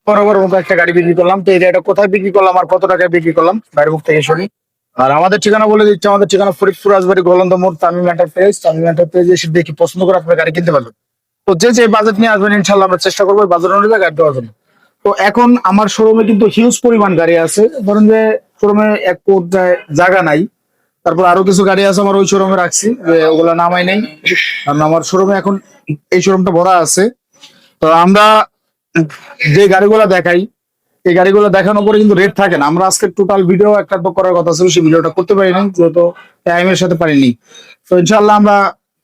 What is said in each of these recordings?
বরাবর মতো একটা গাড়ি বিক্রি করলাম। তো এই গাড়িটা কোথায় বিক্রি করলাম আর কত টাকায় বিক্রি করলাম বাইরের মুখ থেকে শুনি। আর আমাদের ঠিকানা বলে দিচ্ছি, আমাদের ঠিকানা ফরিদপুর রাজবাড়ী গোলন্দ মোড়, তামিম এন্টারপ্রাইজ। তামিম এন্টারপ্রাইজ এসে দেখি পছন্দ করে আপনার গাড়ি কিনতে পারবেন। তো যে যে বাজেট নিয়ে আসবেন ইনশাল্লাহ আমরা চেষ্টা করবো বাজেট অনুযায়ী গাড়ি দেওয়ার জন্য। তো এখন আমার শোরুমে কিন্তু হিউজ পরিমাণ গাড়ি আছে, ধরুন যে শোরুমে এক পর্যায়ে জায়গা নাই। তারপর আরো কিছু গাড়ি আছে আমার ওই শোরুমে রাখছি, যে ওগুলা নামাই নেই, কারণ আমার শোরুমে এখন এই শোরুমটা ভরা আছে। তো আমরা যে গাড়িগুলো দেখাই, এই গাড়িগুলো দেখানোর পরে কিন্তু রেট থাকে না। আমরা আজকে টোটাল ভিডিও একটা তো করার কথা ছিল, সেই ভিডিওটা করতে পারিনি যেহেতু টাইমের সাথে পারিনি। তো ইনশাল্লাহ আমরা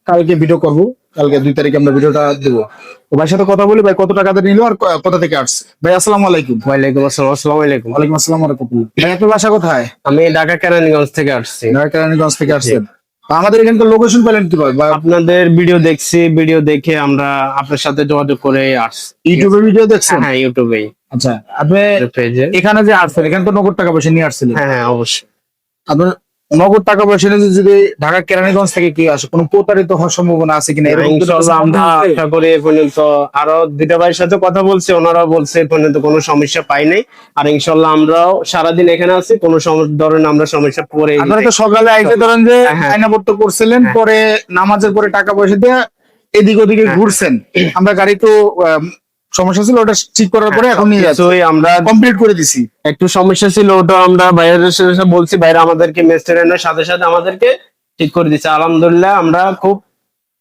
কালকে ভিডিও করব, কালকে 2 তারিখে আমরা ভিডিওটা দেবো। তো ভাইয়ের সাথে কথা বলি, ভাই কত টাকাতে নিল আর কোথা থেকে আসছে। ভাই আসসালামু আলাইকুম। ওয়ালাইকুম আসসালাম। আসসালামু আলাইকুম। ওয়ালাইকুম আসসালাম ওয়া রাহমাতুল্লাহ। ভাই আপনার বাসা কোথায়? আমি ঢাকা কেরানীগঞ্জ থেকে আসছি। ঢাকা কেরানীগঞ্জ থেকে আসছেন। তো আমাদের এখানকার লোকেশন পেলেন কিভাবে? বা আপনাদের ভিডিও দেখছি, ভিডিও দেখে আমরা আপনার সাথে যোগাযোগ করে আসছি। ইউটিউবে ভিডিও দেখছেন? হ্যাঁ, ইউটিউবেই আচ্ছা, আপনি পেজে। এখানে যে আসছেন এখানে তো নগদ টাকা পয়সা নিয়ে আসছিলেন। হ্যাঁ হ্যাঁ, অবশ্যই। আপনার নগদ টাকা পয়সা নিয়ে যদি ঢাকা কেরানীগঞ্জ থেকে কি আসে, কোনো প্রতারিত হওয়ার সম্ভাবনা আছে কিনা এরকম কিছু ইনশাআল্লাহ আমরা আছে? আশা করি এ পর্যন্ত আরো দুইটা ভাইয়ের সাথে কথা বলছি, ওনারা বলছে এ পর্যন্ত কোনো সমস্যা পাই নাই। আর ইনশাআল্লাহ আমরাও সারাদিন এখানে আছি, কোনো ধরনের আমরা সমস্যা পড়ে আপনারা তো সকালে আইতে ধরেন যে হ্যাঁ। আয়নাপত্র করছিলেন, হ্যাঁ। পরে নামাজের পরে টাকা পয়সা দিয়ে এদিক ওদিকে হ্যাঁ। ঘুরছেন। আমরা গাড়ি তো সমস্যা ছিল, ওটা ঠিক করার পরে এখন নিয়ে যাচ্ছি, কিছুই আমরা কমপ্লিট করে দিছি। একটু সমস্যা ছিল, ওটা আমরা বাইরের সাথে বলছি, বাইরে আমাদেরকে মেস্টেরেনের সাথে সাথে আমাদেরকে ঠিক করে দিচ্ছে। আলহামদুলিল্লাহ আমরা খুব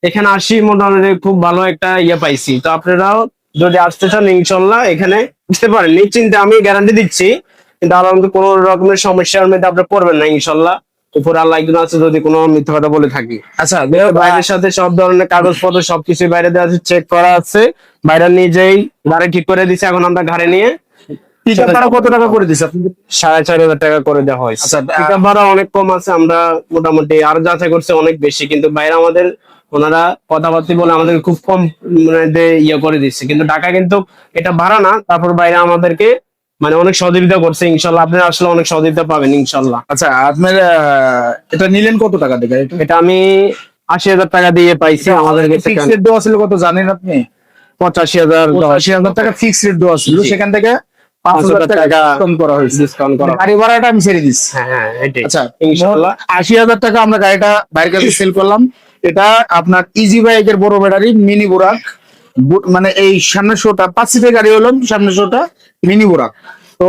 এখানে আসি মোটামুটি খুব ভালো একটা ইয়ে পাইছি। তো আপনারাও যদি আসতে চান ইনশাল্লাহ এখানে আসতে পারেন নিশ্চিন্তে, আমি গ্যারান্টি দিচ্ছি। কিন্তু আলহামদুলিল্লাহ কোনো রকমের সমস্যার মধ্যে আপনার পড়বেন না ইনশাল্লাহ। উপরে আল্লাহ একজন আছে, যদি কোনো মিথ্যা কথা বলে থাকি। আচ্ছা, বাইরের সাথে সব ধরনের কাগজপত্র সবকিছু বাইরে দেওয়া আছে, চেক করা আছে। বাইরে নিজেই গাড়ি ঠিক করে দিচ্ছে, এখন আমরা ঘাড়ে নিয়ে পিকআপ ভাড়া কত টাকা করে দিছে আপনি? 4,500 টাকা করে দেওয়া হয়েছে। আচ্ছা, পিকআপ ভাড়া অনেক কম আছে, আমরা মোটামুটি আরো যাচাই করছে অনেক বেশি, কিন্তু বাইরে আমাদের ওনারা কথাবার্তা বলে আমাদের খুব কম মানে ইয়ে করে দিচ্ছে। কিন্তু ঢাকা কিন্তু এটা ভাড়া না, তারপর বাইরে আমাদেরকে মানে অনেক সহযোগিতা করছে। ইনশাল্লাহ আপনারা আসলে অনেক সহযোগিতা পাবেন ইনশাল্লাহ। আচ্ছা, আপনার এটা নিলেন কত টাকা থেকে? এটা আমি 80,000 টাকা দিয়ে পাইছি। আমাদের কাছে ফিক্স রেট দেওয়া ছিল কত জানেন আপনি? 85,000 80,000 টাকা ফিক্স রেট দেওয়া ছিল, জি। সেখান থেকে 5,000 টাকা ডিসকাউন্ট করা হয়েছে। ডিসকাউন্ট করা। গাড়ি ভাড়াটা আমি ছেড়ে দিচ্ছি। হ্যাঁ হ্যাঁ, এটাই। আচ্ছা, ইনশাল্লাহ 80,000 টাকা আমরা গাড়িটা বাইরের কাছে সেল করলাম। এটা আপনার ইজি বাইকের বড় ব্যাটারি মিনি বুরাক, মানে এই সামনের শোটা 5 সিটের গাড়ি হলো, সামনের শোটা মিনি বুরাক। তো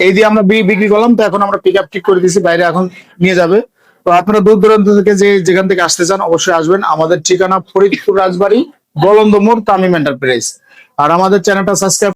এই দিয়ে আমরা বিক্রি করলাম। তো এখন আমরা পিক আপ ঠিক করে দিয়েছি, বাইরে এখন নিয়ে যাবে। তো আপনারা দূর দূরান্ত থেকে যেখান থেকে আসতে চান অবশ্যই আসবেন। আমাদের ঠিকানা ফরিদপুর রাজবাড়ী গোলন্দ মোড়, তামিম এন্টারপ্রাইজ। আর আমাদের চ্যানেলটা সাবস্ক্রাইব